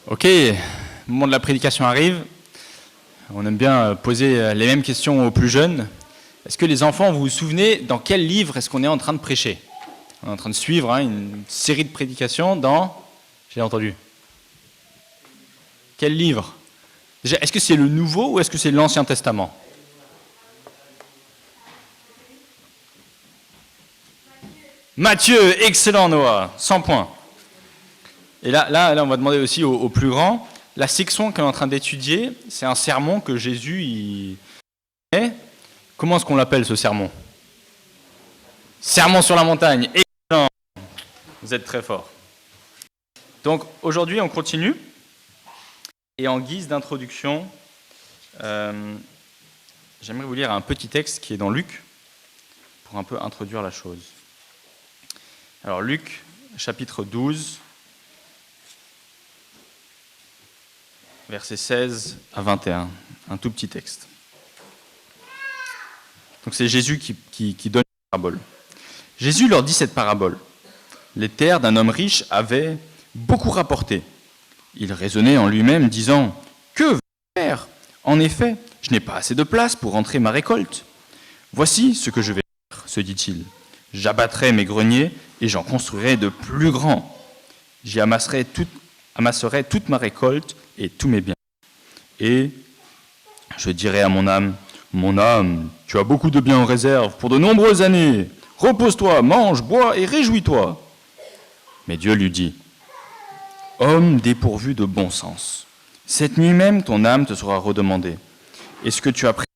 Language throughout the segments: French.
Ok, le moment de la prédication arrive. On aime bien poser les mêmes questions aux plus jeunes. Est-ce que les enfants, vous vous souvenez dans quel livre est-ce qu'on est en train de prêcher? On est en train de suivre une série de prédications dans... J'ai entendu. Quel livre? Déjà, est-ce que c'est le Nouveau ou est-ce que c'est l'Ancien Testament? Matthieu, excellent Noah, 100 points. Et là, on va demander aussi aux plus grands, la section qu'on est en train d'étudier, c'est un sermon que Jésus... Comment est-ce qu'on l'appelle ce sermon? Sermon sur la montagne, excellent. Vous êtes très fort. Donc aujourd'hui, on continue. Et en guise d'introduction, j'aimerais vous lire un petit texte qui est dans Luc, pour un peu introduire la chose. Alors Luc, chapitre 12, versets 16 à 21, un tout petit texte. Donc c'est Jésus qui donne une parabole. Jésus leur dit cette parabole. Les terres d'un homme riche avaient beaucoup rapporté. Il raisonnait en lui-même, disant « Que veux-je faire? En effet, je n'ai pas assez de place pour rentrer ma récolte. Voici ce que je vais faire, se dit-il. J'abattrai mes greniers et j'en construirai de plus grands. J'y amasserai toute ma récolte et tous mes biens. Et je dirai à mon âme, tu as beaucoup de biens en réserve pour de nombreuses années. Repose-toi, mange, bois et réjouis-toi. Mais Dieu lui dit, homme dépourvu de bon sens, cette nuit même ton âme te sera redemandée. Et ce que tu as pris,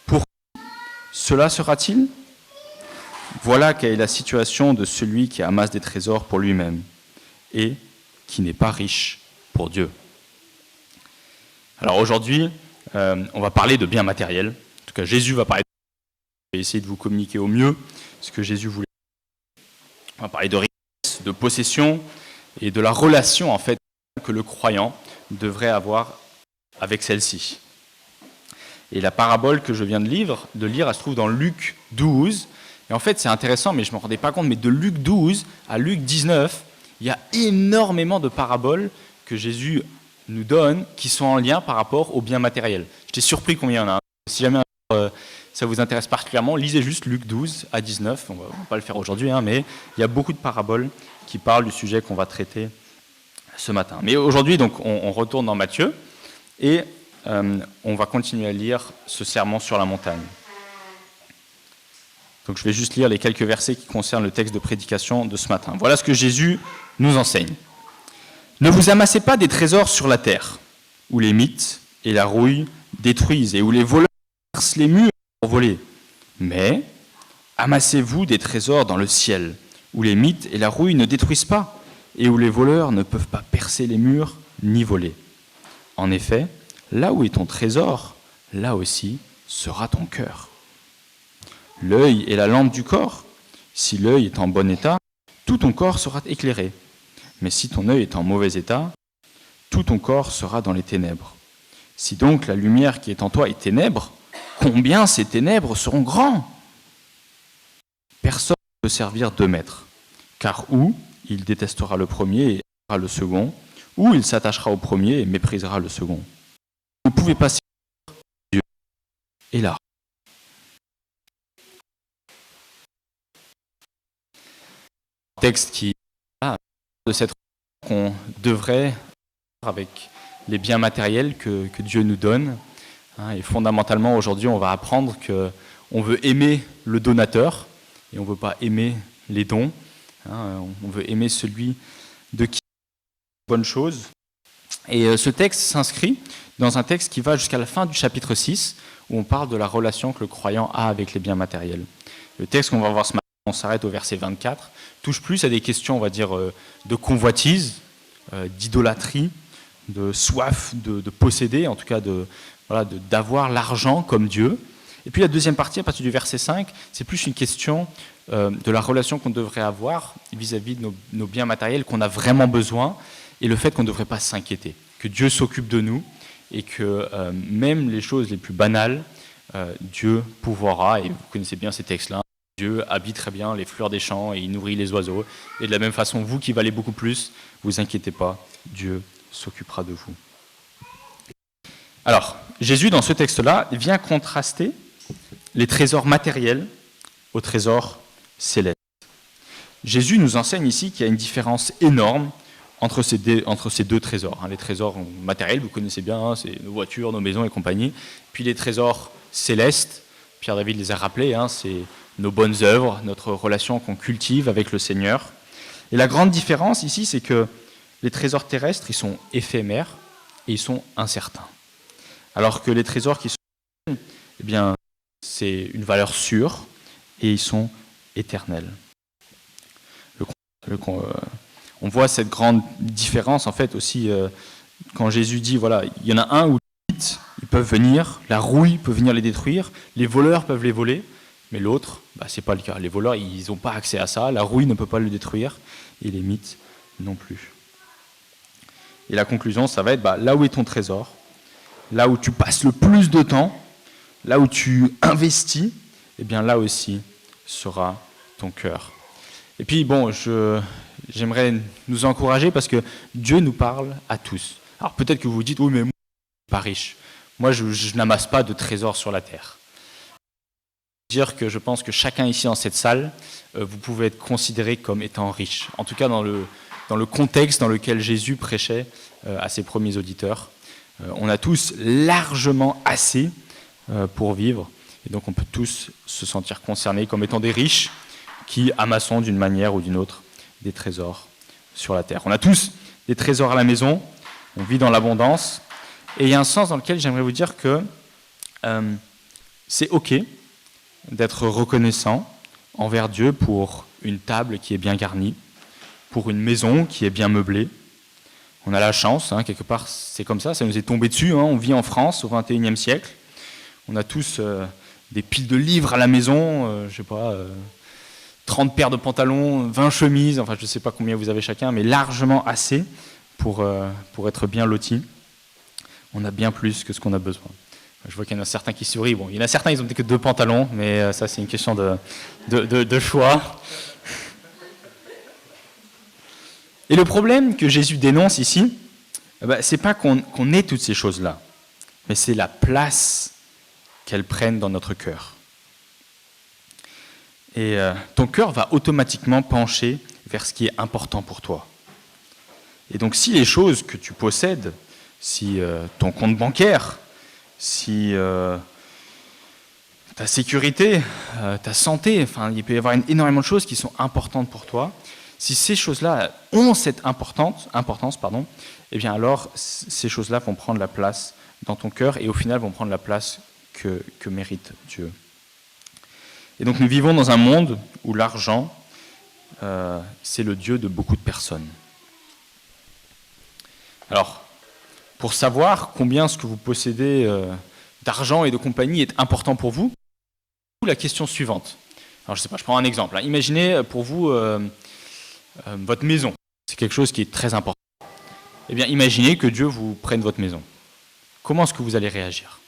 pour qui cela sera-t-il? Voilà quelle est la situation de celui qui amasse des trésors pour lui-même et qui n'est pas riche pour Dieu. Alors aujourd'hui, on va parler de biens matériels. En tout cas, Jésus va parler. Je vais essayer de vous communiquer au mieux ce que Jésus voulait. On va parler de richesse, de possession et de la relation en fait que le croyant devrait avoir avec celle-ci. Et la parabole que je viens de lire, elle se trouve dans Luc 12. Et en fait, c'est intéressant, mais je ne me rendais pas compte, mais de Luc 12 à Luc 19, il y a énormément de paraboles que Jésus nous donne qui sont en lien par rapport aux biens matériels. J'étais surpris combien il y en a. Si jamais ça vous intéresse particulièrement, lisez juste Luc 12 à 19. On ne va pas le faire aujourd'hui, mais il y a beaucoup de paraboles qui parlent du sujet qu'on va traiter ce matin. Mais aujourd'hui, donc, on retourne dans Matthieu et on va continuer à lire ce sermon sur la montagne. Donc je vais juste lire les quelques versets qui concernent le texte de prédication de ce matin. Voilà ce que Jésus nous enseigne. Ne vous amassez pas des trésors sur la terre, où les mythes et la rouille détruisent et où les voleurs percent les murs pour voler. Mais amassez-vous des trésors dans le ciel, où les mythes et la rouille ne détruisent pas et où les voleurs ne peuvent pas percer les murs ni voler. En effet, là où est ton trésor, là aussi sera ton cœur. L'œil est la lampe du corps. Si l'œil est en bon état, tout ton corps sera éclairé. Mais si ton œil est en mauvais état, tout ton corps sera dans les ténèbres. Si donc la lumière qui est en toi est ténèbres, combien ces ténèbres seront grands? Personne ne peut servir deux maîtres, car ou il détestera le premier et aimera le second, ou il s'attachera au premier et méprisera le second. Vous ne pouvez pas servir Dieu et l'argent. Texte qui de cette qu'on devrait avec les biens matériels que Dieu nous donne. Et fondamentalement, aujourd'hui, on va apprendre qu'on veut aimer le donateur et on ne veut pas aimer les dons. On veut aimer celui de qui bonne chose. Et ce texte s'inscrit dans un texte qui va jusqu'à la fin du chapitre 6, où on parle de la relation que le croyant a avec les biens matériels. Le texte qu'on va voir ce matin, on s'arrête au verset 24, touche plus à des questions, on va dire, de convoitise, d'idolâtrie, de soif de posséder, en tout cas d'avoir l'argent comme Dieu. Et puis la deuxième partie, à partir du verset 5, c'est plus une question de la relation qu'on devrait avoir vis-à-vis de nos biens matériels qu'on a vraiment besoin et le fait qu'on ne devrait pas s'inquiéter, que Dieu s'occupe de nous et que même les choses les plus banales, Dieu pourvoira, et vous connaissez bien ces textes-là, Dieu habite très bien les fleurs des champs et il nourrit les oiseaux. Et de la même façon, vous qui valez beaucoup plus, vous inquiétez pas, Dieu s'occupera de vous. Alors, Jésus, dans ce texte-là, vient contraster les trésors matériels aux trésors célestes. Jésus nous enseigne ici qu'il y a une différence énorme entre ces deux trésors. Les trésors matériels, vous connaissez bien, c'est nos voitures, nos maisons et compagnie. Puis les trésors célestes, Pierre-David les a rappelés, c'est nos bonnes œuvres, notre relation qu'on cultive avec le Seigneur. Et la grande différence ici, c'est que les trésors terrestres, ils sont éphémères et ils sont incertains. Alors que les trésors qui sont, eh bien, c'est une valeur sûre et ils sont éternels. On voit cette grande différence en fait aussi quand Jésus dit voilà, il y en a un où ils peuvent venir, la rouille peut venir les détruire, les voleurs peuvent les voler, mais l'autre, c'est pas le cas. Les voleurs, ils n'ont pas accès à ça, la rouille ne peut pas le détruire et les mythes non plus. Et la conclusion, ça va être là où est ton trésor, là où tu passes le plus de temps, là où tu investis, eh bien là aussi sera ton cœur. Et puis j'aimerais nous encourager parce que Dieu nous parle à tous. Alors peut-être que vous vous dites, oui mais moi je ne suis pas riche, moi je n'amasse pas de trésors sur la terre. Dire que je pense que chacun ici dans cette salle, vous pouvez être considéré comme étant riche. En tout cas dans le contexte dans lequel Jésus prêchait à ses premiers auditeurs. On a tous largement assez pour vivre et donc on peut tous se sentir concernés comme étant des riches qui amassons d'une manière ou d'une autre des trésors sur la terre. On a tous des trésors à la maison, on vit dans l'abondance, et il y a un sens dans lequel j'aimerais vous dire que c'est ok d'être reconnaissant envers Dieu pour une table qui est bien garnie, pour une maison qui est bien meublée. On a la chance, quelque part c'est comme ça nous est tombé dessus, on vit en France au XXIe siècle, on a tous des piles de livres à la maison, 30 paires de pantalons, 20 chemises, je ne sais pas combien vous avez chacun, mais largement assez pour être bien lotis. On a bien plus que ce qu'on a besoin. Je vois qu'il y en a certains qui sourient. Bon, il y en a certains, ils n'ont que 2 pantalons, mais ça, c'est une question de choix. Et le problème que Jésus dénonce ici, c'est pas qu'on ait toutes ces choses-là, mais c'est la place qu'elles prennent dans notre cœur. Et ton cœur va automatiquement pencher vers ce qui est important pour toi. Et donc si les choses que tu possèdes, si ton compte bancaire, si ta sécurité, ta santé, il peut y avoir énormément de choses qui sont importantes pour toi, si ces choses-là ont cette importance, eh bien alors ces choses-là vont prendre la place dans ton cœur et au final vont prendre la place que mérite Dieu. Et donc nous vivons dans un monde où l'argent, c'est le Dieu de beaucoup de personnes. Alors, pour savoir combien ce que vous possédez d'argent et de compagnie est important pour vous, la question suivante. Alors je sais pas, je prends un exemple. Imaginez pour vous votre maison. C'est quelque chose qui est très important. Eh bien, imaginez que Dieu vous prenne votre maison. Comment est-ce que vous allez réagir ?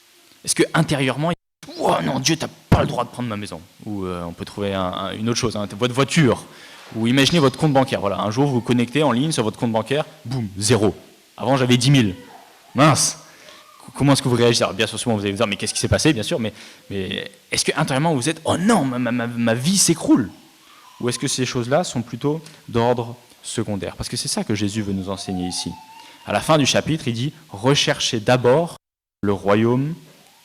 Est-ce que intérieurement, oh non, Dieu, t'as pas le droit de prendre ma maison. Ou on peut trouver une autre chose, votre voiture. Ou imaginez votre compte bancaire. Voilà, un jour vous vous connectez en ligne sur votre compte bancaire, boum, 0. Avant j'avais 10 000. Mince. Comment est-ce que vous réagissez ? Alors, bien sûr, souvent vous allez vous dire, mais qu'est-ce qui s'est passé, bien sûr, mais est-ce que intérieurement vous êtes, oh non, ma vie s'écroule ? Ou est-ce que ces choses-là sont plutôt d'ordre secondaire ? Parce que c'est ça que Jésus veut nous enseigner ici. À la fin du chapitre, il dit, recherchez d'abord le royaume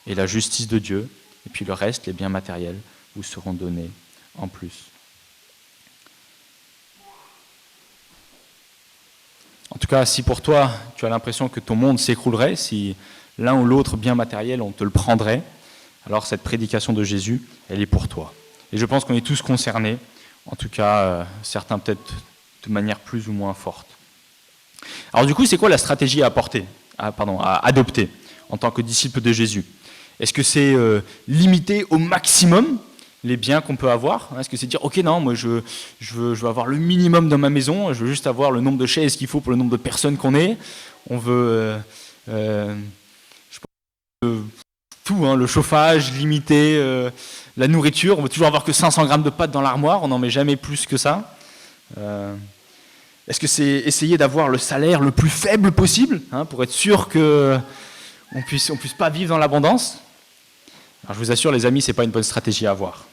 et la justice de Dieu, et puis le reste, les biens matériels, vous seront donnés en plus. En tout cas, si pour toi, tu as l'impression que ton monde s'écroulerait, si l'un ou l'autre bien matériel, on te le prendrait, alors cette prédication de Jésus, elle est pour toi. Et je pense qu'on est tous concernés, en tout cas, certains peut-être de manière plus ou moins forte. Alors du coup, c'est quoi la stratégie à adopter en tant que disciple de Jésus ? Est-ce que c'est limiter au maximum les biens qu'on peut avoir ? Est-ce que c'est dire, ok, non, moi je veux avoir le minimum dans ma maison, je veux juste avoir le nombre de chaises qu'il faut pour le nombre de personnes qu'on est. On veut tout, le chauffage, limiter la nourriture. On veut toujours avoir que 500 grammes de pâtes dans l'armoire, on n'en met jamais plus que ça. Est-ce que c'est essayer d'avoir le salaire le plus faible possible, pour être sûr qu'on puisse pas vivre dans l'abondance? Alors je vous assure, les amis, ce n'est pas une bonne stratégie à avoir.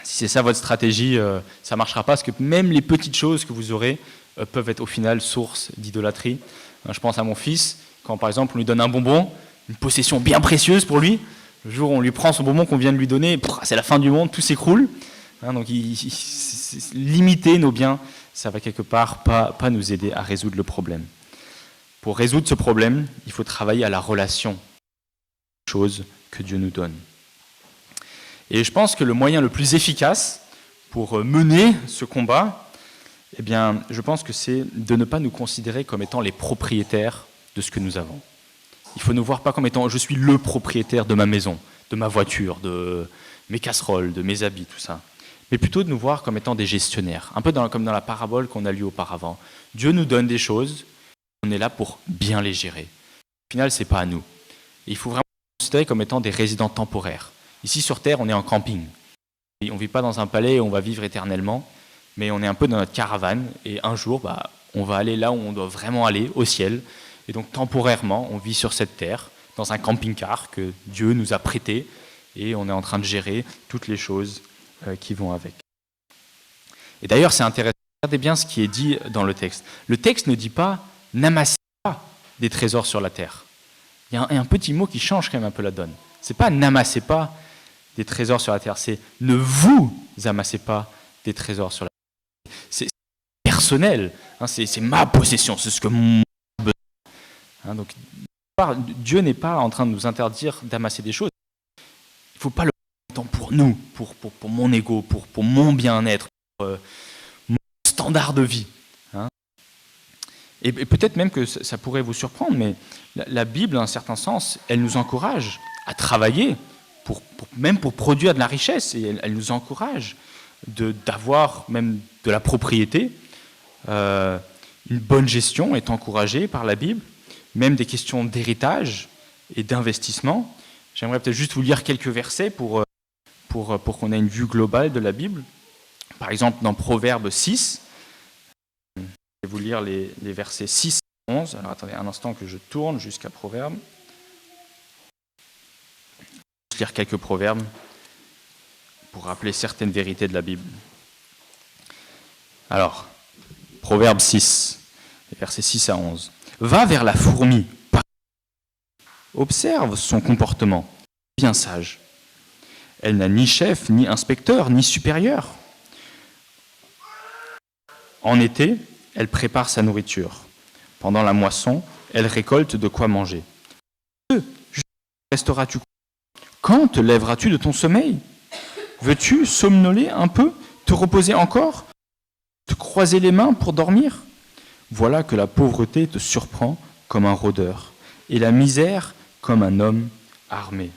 Si c'est ça votre stratégie, ça ne marchera pas, parce que même les petites choses que vous aurez peuvent être au final source d'idolâtrie. Je pense à mon fils, quand par exemple on lui donne un bonbon, une possession bien précieuse pour lui, le jour où on lui prend son bonbon qu'on vient de lui donner, c'est la fin du monde, tout s'écroule. Donc limiter nos biens, ça va quelque part pas nous aider à résoudre le problème. Pour résoudre ce problème, il faut travailler à la relation, chose que Dieu nous donne. Et je pense que le moyen le plus efficace pour mener ce combat, eh bien, je pense que c'est de ne pas nous considérer comme étant les propriétaires de ce que nous avons. Il faut nous voir pas comme étant « je suis le propriétaire de ma maison, de ma voiture, de mes casseroles, de mes habits, tout ça », mais plutôt de nous voir comme étant des gestionnaires, un peu comme dans la parabole qu'on a lue auparavant. Dieu nous donne des choses, on est là pour bien les gérer. Au final, ce n'est pas à nous. Et il faut vraiment nous considérer comme étant des résidents temporaires. Ici, sur Terre, on est en camping. Et on ne vit pas dans un palais où on va vivre éternellement, mais on est un peu dans notre caravane, et un jour, on va aller là où on doit vraiment aller, au ciel. Et donc, temporairement, on vit sur cette terre, dans un camping-car que Dieu nous a prêté, et on est en train de gérer toutes les choses qui vont avec. Et d'ailleurs, c'est intéressant, regardez bien ce qui est dit dans le texte. Le texte ne dit pas « n'amassez pas des trésors sur la terre ». Il y a un petit mot qui change quand même un peu la donne. C'est pas « n'amassez pas des trésors sur la terre », c'est « ne vous amassez pas des trésors sur la terre ». C'est personnel, c'est ma possession, c'est ce que mon besoin. Donc, Dieu n'est pas en train de nous interdire d'amasser des choses. Il ne faut pas le faire pour nous, pour mon ego, pour mon bien-être, pour mon standard de vie. Et peut-être même que ça pourrait vous surprendre, mais la Bible, dans un certain sens, elle nous encourage à travailler, même pour produire de la richesse, et elle nous encourage d'avoir même de la propriété. Une bonne gestion est encouragée par la Bible, même des questions d'héritage et d'investissement. J'aimerais peut-être juste vous lire quelques versets pour qu'on ait une vue globale de la Bible. Par exemple, dans Proverbe 6, je vais vous lire les versets 6 et 11. Alors attendez un instant que je tourne jusqu'à Proverbe. Je vais lire quelques proverbes pour rappeler certaines vérités de la Bible. Alors, Proverbe 6, versets 6 à 11. « Va vers la fourmi, observe son comportement, bien sage. Elle n'a ni chef, ni inspecteur, ni supérieur. En été, elle prépare sa nourriture. Pendant la moisson, elle récolte de quoi manger. Resteras-tu? Quand te lèveras-tu de ton sommeil? Veux-tu somnoler un peu, te reposer encore, te croiser les mains pour dormir? Voilà que la pauvreté te surprend comme un rôdeur, et la misère comme un homme armé. »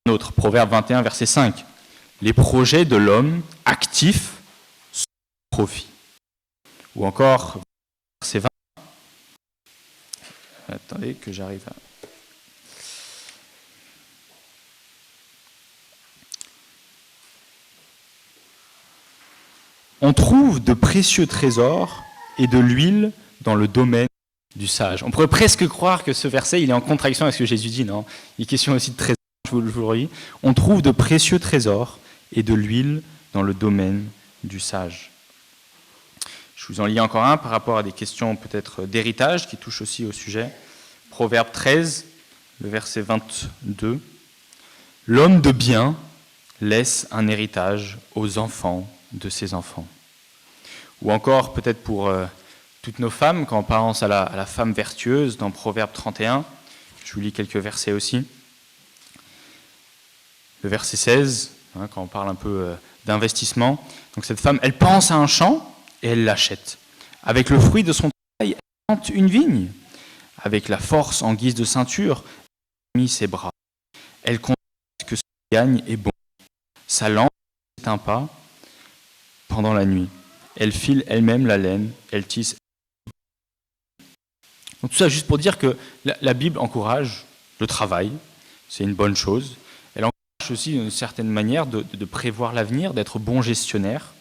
Un autre, Proverbe 21, verset 5. « Les projets de l'homme actif sont profit. » Ou encore, verset 20. Attendez que j'arrive à... On trouve de précieux trésors et de l'huile dans le domaine du sage. On pourrait presque croire que ce verset il est en contradiction avec ce que Jésus dit, non? Il est question aussi de trésors, je vous le redis. On trouve de précieux trésors et de l'huile dans le domaine du sage. Je vous en lis encore un par rapport à des questions peut-être d'héritage qui touchent aussi au sujet. Proverbe 13, le verset 22. « L'homme de bien laisse un héritage aux enfants de ses enfants. » Ou encore, peut-être pour toutes nos femmes, quand on pense à la femme vertueuse, dans Proverbe 31, je vous lis quelques versets aussi. Le verset 16, quand on parle un peu d'investissement. Donc cette femme, elle pense à un champ et elle l'achète. Avec le fruit de son travail, elle plante une vigne. Avec la force en guise de ceinture, elle mit ses bras. Elle constate que ce qu'elle gagne est bon. Sa lampe ne s'éteint pas pendant la nuit. Elle file elle-même la laine, elle tisse. Donc tout ça juste pour dire que la Bible encourage le travail, c'est une bonne chose. Elle encourage aussi d'une certaine manière de prévoir l'avenir, d'être bon gestionnaire.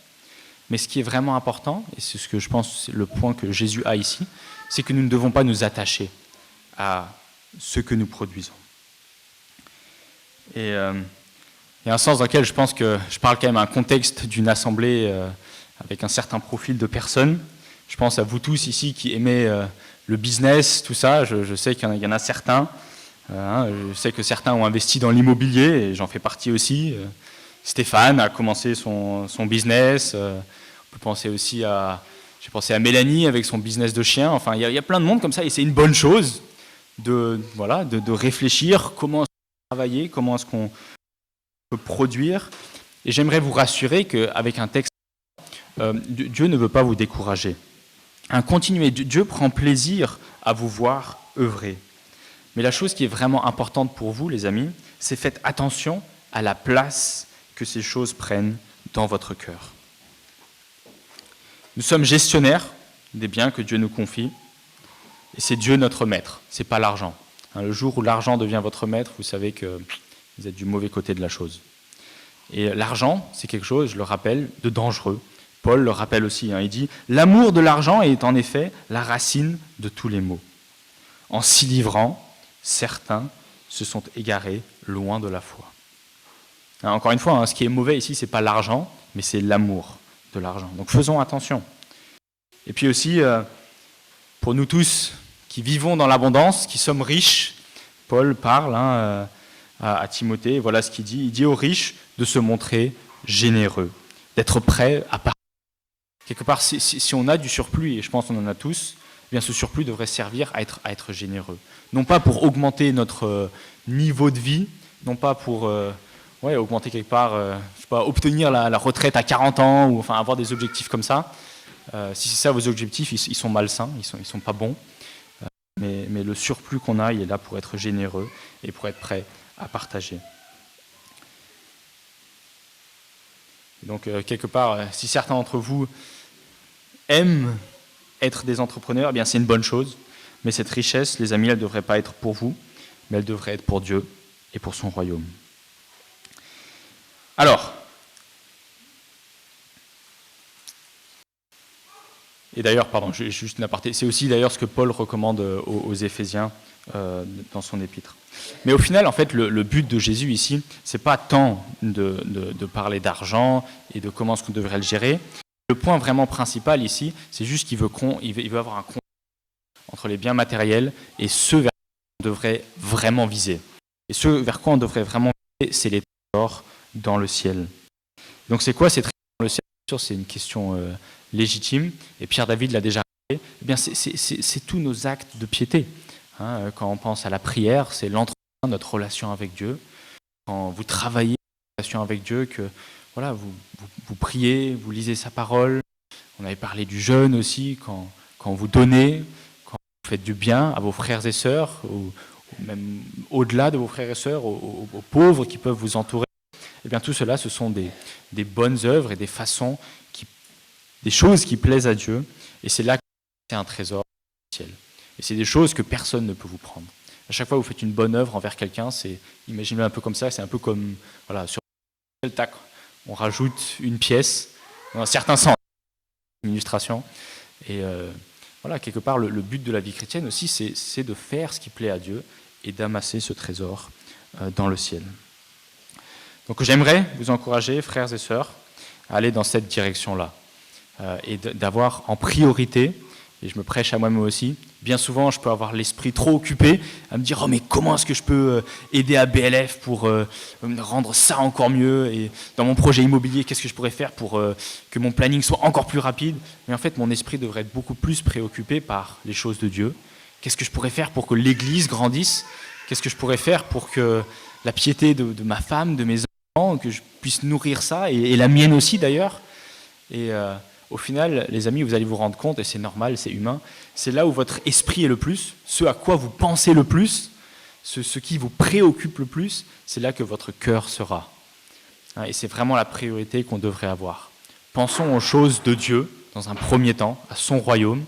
Mais ce qui est vraiment important, et c'est ce que je pense, c'est le point que Jésus a ici, c'est que nous ne devons pas nous attacher à ce que nous produisons. Et il y a un sens dans lequel je pense que je parle quand même à un contexte d'une assemblée avec un certain profil de personnes. Je pense à vous tous ici qui aimez le business, tout ça. Je sais qu'il y en a certains. Je sais que certains ont investi dans l'immobilier, et j'en fais partie aussi. Stéphane a commencé son business. On peut penser aussi j'ai pensé à Mélanie avec son business de chien. Enfin, il y a plein de monde comme ça, et c'est une bonne chose de réfléchir comment est-ce qu'on peut travailler, comment est-ce qu'on peut produire. Et j'aimerais vous rassurer qu'avec un texte, Dieu ne veut pas vous décourager. Continuez, Dieu prend plaisir à vous voir œuvrer. Mais la chose qui est vraiment importante pour vous, les amis, c'est faites attention à la place que ces choses prennent dans votre cœur. Nous sommes gestionnaires des biens que Dieu nous confie, et c'est Dieu notre maître, c'est pas l'argent. Le jour où l'argent devient votre maître, vous savez que vous êtes du mauvais côté de la chose. Et l'argent, c'est quelque chose, je le rappelle, de dangereux. Paul le rappelle aussi, il dit « L'amour de l'argent est en effet la racine de tous les maux. En s'y livrant, certains se sont égarés loin de la foi. » Encore une fois, ce qui est mauvais ici, ce n'est pas l'argent, mais c'est l'amour de l'argent. Donc faisons attention. Et puis aussi, pour nous tous qui vivons dans l'abondance, qui sommes riches, Paul parle à Timothée, voilà ce qu'il dit. Il dit aux riches de se montrer généreux, d'être prêts à partager. Quelque part, si on a du surplus, et je pense qu'on en a tous, eh bien ce surplus devrait servir à être généreux. Non pas pour augmenter notre niveau de vie, non pas pour augmenter quelque part, je sais pas, obtenir la retraite à 40 ans, ou enfin avoir des objectifs comme ça. Si c'est ça vos objectifs, ils sont malsains, ils sont pas bons. Mais le surplus qu'on a, il est là pour être généreux et pour être prêt à partager. Et donc, quelque part, si certains d'entre vous aiment être des entrepreneurs, eh bien c'est une bonne chose. Mais cette richesse, les amis, elle ne devrait pas être pour vous, mais elle devrait être pour Dieu et pour son royaume. Alors, et d'ailleurs, pardon, juste une aparté, c'est aussi d'ailleurs ce que Paul recommande aux Éphésiens dans son épître. Mais au final, en fait, le but de Jésus ici, c'est pas tant de parler d'argent et de comment est-ce qu'on devrait le gérer. Le point vraiment principal ici, c'est juste qu'il veut avoir un contraste entre les biens matériels et ce vers quoi on devrait vraiment viser. Et ce vers quoi on devrait vraiment viser, c'est les trésors dans le ciel. Donc c'est quoi ces trésors dans le ciel? Bien sûr, c'est une question légitime, et Pierre David l'a déjà rappelé. Eh bien, c'est tous nos actes de piété. Quand on pense à la prière, c'est l'entretien de notre relation avec Dieu. Quand vous travaillez en relation avec Dieu, que voilà, vous priez, vous lisez sa parole. On avait parlé du jeûne aussi, quand vous donnez, quand vous faites du bien à vos frères et sœurs, ou même au-delà de vos frères et sœurs, aux pauvres qui peuvent vous entourer. Eh bien, tout cela, ce sont des bonnes œuvres et des façons, des choses qui plaisent à Dieu. Et c'est là que c'est un trésor du ciel. Et c'est des choses que personne ne peut vous prendre. À chaque fois que vous faites une bonne œuvre envers quelqu'un, imaginez-le un peu comme ça, c'est un peu comme, voilà, sur le tac, on rajoute une pièce, dans un certain sens, une illustration. Et voilà, quelque part, le but de la vie chrétienne aussi, c'est de faire ce qui plaît à Dieu et d'amasser ce trésor dans le ciel. Donc j'aimerais vous encourager, frères et sœurs, à aller dans cette direction-là. Et d'avoir en priorité, et je me prêche à moi-même aussi, bien souvent je peux avoir l'esprit trop occupé à me dire « Oh mais comment est-ce que je peux aider à BLF pour rendre ça encore mieux, et dans mon projet immobilier, qu'est-ce que je pourrais faire pour que mon planning soit encore plus rapide ?» Mais en fait, mon esprit devrait être beaucoup plus préoccupé par les choses de Dieu. Qu'est-ce que je pourrais faire pour que l'Église grandisse? Qu'est-ce que je pourrais faire pour que la piété de ma femme, de mes enfants, que je puisse nourrir ça, et la mienne aussi d'ailleurs. Et au final, les amis, vous allez vous rendre compte, et c'est normal, c'est humain, c'est là où votre esprit est le plus, ce à quoi vous pensez le plus, ce qui vous préoccupe le plus, c'est là que votre cœur sera. Et c'est vraiment la priorité qu'on devrait avoir. Pensons aux choses de Dieu, dans un premier temps, à son royaume,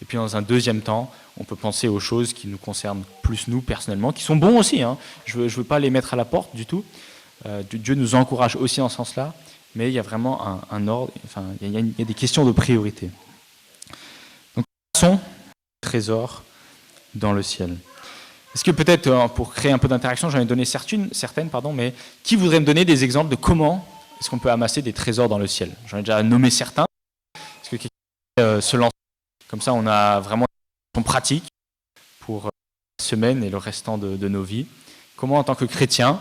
et puis dans un deuxième temps, on peut penser aux choses qui nous concernent plus nous, personnellement, qui sont bons aussi. Je veux pas les mettre à la porte du tout. Dieu nous encourage aussi en ce sens-là, mais il y a vraiment un ordre, enfin, il y a des questions de priorité. Donc, sont trésors dans le ciel. Est-ce que peut-être, pour créer un peu d'interaction, j'en ai donné certaines, mais qui voudrait me donner des exemples de comment est-ce qu'on peut amasser des trésors dans le ciel? J'en ai déjà nommé certains. Est-ce que quelqu'un se lance? Comme ça, on a vraiment une pratique pour la semaine et le restant de nos vies. Comment, en tant que chrétien,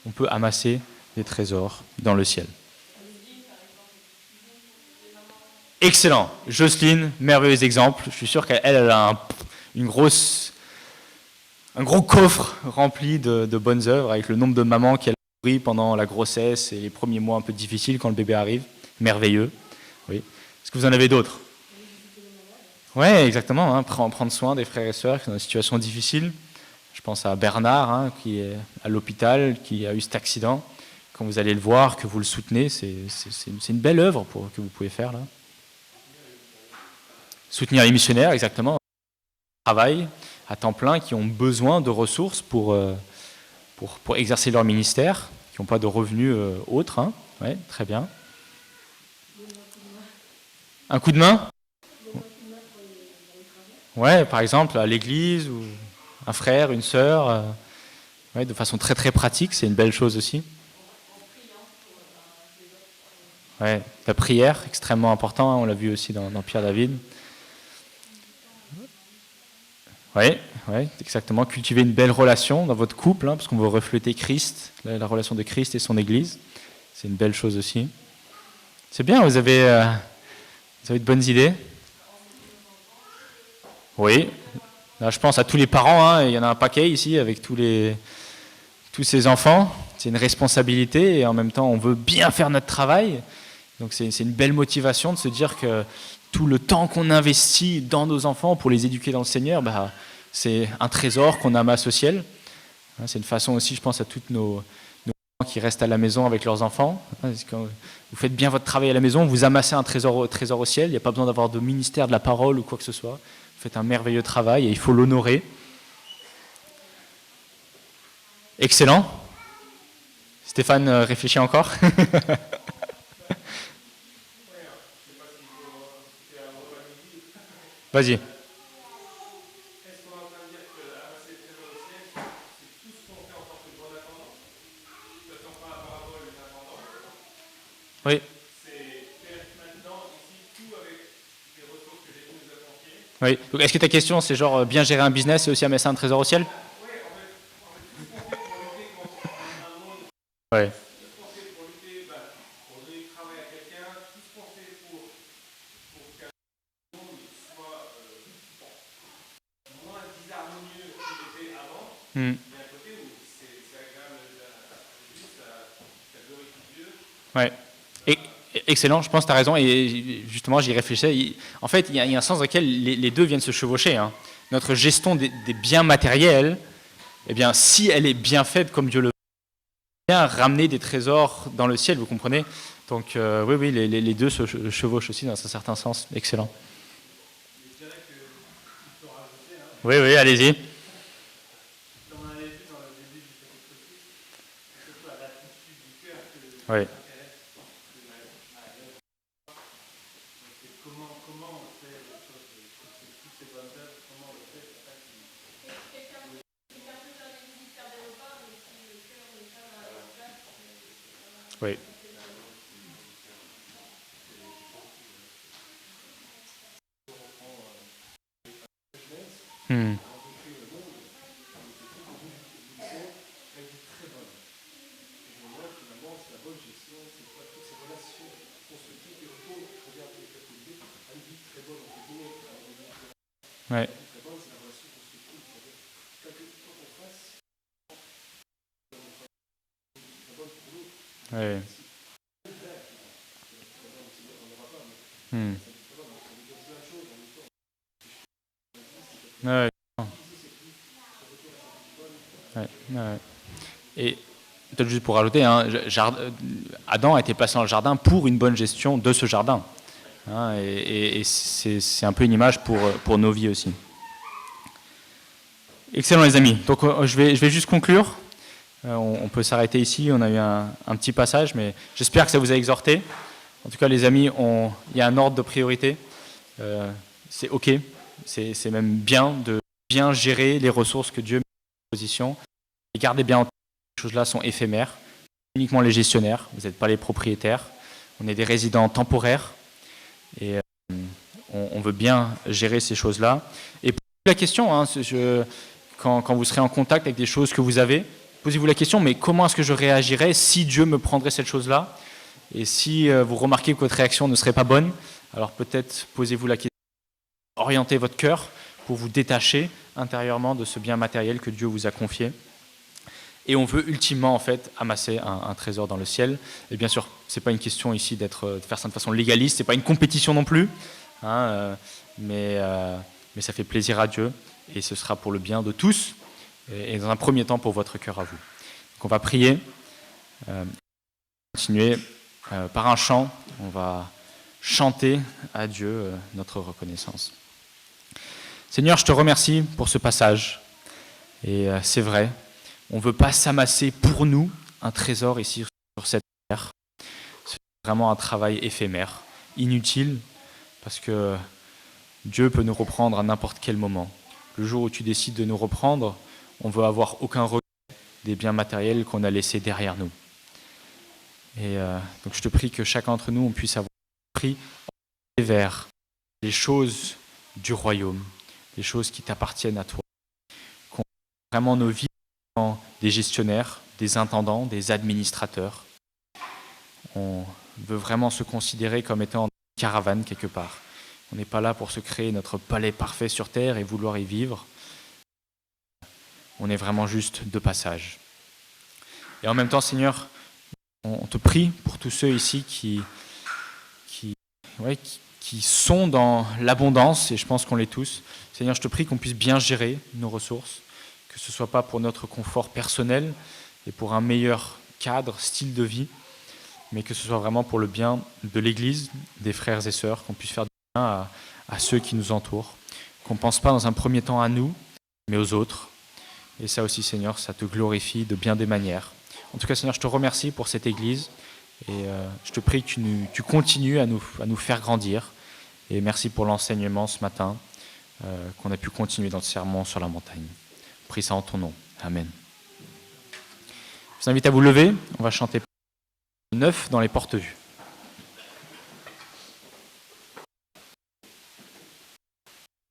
on peut amasser des trésors dans le ciel? Excellent. Jocelyne, merveilleux exemple. Je suis sûr qu'elle a un gros coffre rempli de bonnes œuvres, avec le nombre de mamans qu'elle a nourries pendant la grossesse et les premiers mois un peu difficiles quand le bébé arrive. Merveilleux. Oui. Est-ce que vous en avez d'autres? Oui, exactement. Hein, prendre soin des frères et sœurs qui sont dans des situations difficiles. Je pense à Bernard, hein, qui est à l'hôpital, qui a eu cet accident. Quand vous allez le voir, que vous le soutenez, c'est une belle œuvre que vous pouvez faire là. Soutenir les missionnaires, exactement. Travail à temps plein, qui ont besoin de ressources pour exercer leur ministère, qui n'ont pas de revenus autres. Hein. Ouais, très bien. Un coup de main? Ouais, par exemple, à l'église, ou un frère, une sœur, ouais, de façon très très pratique, c'est une belle chose aussi. Ouais, la prière, extrêmement important, hein, on l'a vu aussi dans Pierre David. Oui, ouais, exactement. Cultiver une belle relation dans votre couple, hein, parce qu'on veut refléter Christ, la relation de Christ et son Église. C'est une belle chose aussi. C'est bien, vous avez de bonnes idées. Oui, là, je pense à tous les parents, hein, il y en a un paquet ici avec tous ces enfants. C'est une responsabilité et en même temps, on veut bien faire notre travail. Donc c'est une belle motivation de se dire que tout le temps qu'on investit dans nos enfants pour les éduquer dans le Seigneur, bah, c'est un trésor qu'on amasse au ciel. C'est une façon aussi, je pense, à toutes nos parents qui restent à la maison avec leurs enfants. Quand vous faites bien votre travail à la maison, vous amassez un trésor au ciel. Il n'y a pas besoin d'avoir de ministère de la parole ou quoi que ce soit. Vous faites un merveilleux travail et il faut l'honorer. Excellent. Stéphane réfléchit encore. Vas-y. Est-ce qu'on est en train de dire que amasser le trésor au ciel, c'est tout ce qu'on fait en tant que bon attendant? Ça ne pas la parabole des attendants. Oui. C'est faire maintenant ici tout avec les ressources que Jésus nous a confiées. Oui. Donc est-ce que ta question, c'est genre bien gérer un business et aussi amasser un trésor au ciel? Oui, en fait, tout ce qu'on fait pour lutter contre un monde. Oui. Tout ce qu'on fait pour lutter, pour donner du travail à quelqu'un, tout ce qu'on fait pour qu'un monde soit moins disharmonieux qu'il était avant, il y a un côté où c'est agréable juste, ça glorifie Dieu. Ouais. Excellent, je pense que tu as raison, et justement j'y réfléchissais. En fait, il y a un sens dans lequel les deux viennent se chevaucher. Hein. Notre gestion des biens matériels, eh bien, si elle est bien faite comme Dieu le veut, bien ramener des trésors dans le ciel, vous comprenez? Donc oui, les deux se chevauchent aussi dans un certain sens. Excellent. Oui, allez-y. Oui. Oui. Ouais. Ouais. Ouais. Ouais. Et peut-être juste pour rajouter, hein, Adam a été placé dans le jardin pour une bonne gestion de ce jardin. Hein, et c'est un peu une image pour nos vies aussi. Excellent les amis. Donc je vais juste conclure. On peut s'arrêter ici, on a eu un petit passage, mais j'espère que ça vous a exhorté. En tout cas, les amis, il y a un ordre de priorité. C'est OK, c'est même bien de bien gérer les ressources que Dieu met à disposition. Et gardez bien en tête que ces choses-là sont éphémères, uniquement les gestionnaires, vous n'êtes pas les propriétaires. On est des résidents temporaires et on veut bien gérer ces choses-là. Et posez-vous la question, hein, quand vous serez en contact avec des choses que vous avez, posez-vous la question, mais comment est-ce que je réagirais si Dieu me prendrait cette chose-là? Et si vous remarquez que votre réaction ne serait pas bonne, alors peut-être posez-vous la question, orientez votre cœur pour vous détacher intérieurement de ce bien matériel que Dieu vous a confié. Et on veut ultimement en fait amasser un trésor dans le ciel. Et bien sûr, c'est pas une question ici de faire ça de façon légaliste, c'est pas une compétition non plus, hein, mais ça fait plaisir à Dieu et ce sera pour le bien de tous et dans un premier temps pour votre cœur à vous. Donc on va prier, continuer par un chant, on va chanter à Dieu notre reconnaissance. Seigneur, je te remercie pour ce passage et c'est vrai. On ne veut pas s'amasser pour nous un trésor ici sur cette terre. C'est vraiment un travail éphémère, inutile, parce que Dieu peut nous reprendre à n'importe quel moment. Le jour où tu décides de nous reprendre, on ne veut avoir aucun regret des biens matériels qu'on a laissés derrière nous. Et donc je te prie que chacun d'entre nous, on puisse avoir pris vers les choses du royaume, les choses qui t'appartiennent à toi. Qu'on vraiment nos vies des gestionnaires, des intendants, des administrateurs. On veut vraiment se considérer comme étant en caravane quelque part. On n'est pas là pour se créer notre palais parfait sur terre et vouloir y vivre. On est vraiment juste de passage. Et en même temps, Seigneur, on te prie pour tous ceux ici qui sont dans l'abondance, et je pense qu'on l'est tous. Seigneur, je te prie qu'on puisse bien gérer nos ressources, que ce ne soit pas pour notre confort personnel et pour un meilleur cadre, style de vie, mais que ce soit vraiment pour le bien de l'Église, des frères et sœurs, qu'on puisse faire du bien à ceux qui nous entourent, qu'on ne pense pas dans un premier temps à nous, mais aux autres. Et ça aussi, Seigneur, ça te glorifie de bien des manières. En tout cas, Seigneur, je te remercie pour cette Église et je te prie que tu continues à nous faire grandir. Et merci pour l'enseignement ce matin, qu'on a pu continuer dans le sermon sur la montagne. Prie ça en ton nom. Amen. Je vous invite à vous lever. On va chanter 9 dans les portes-vues.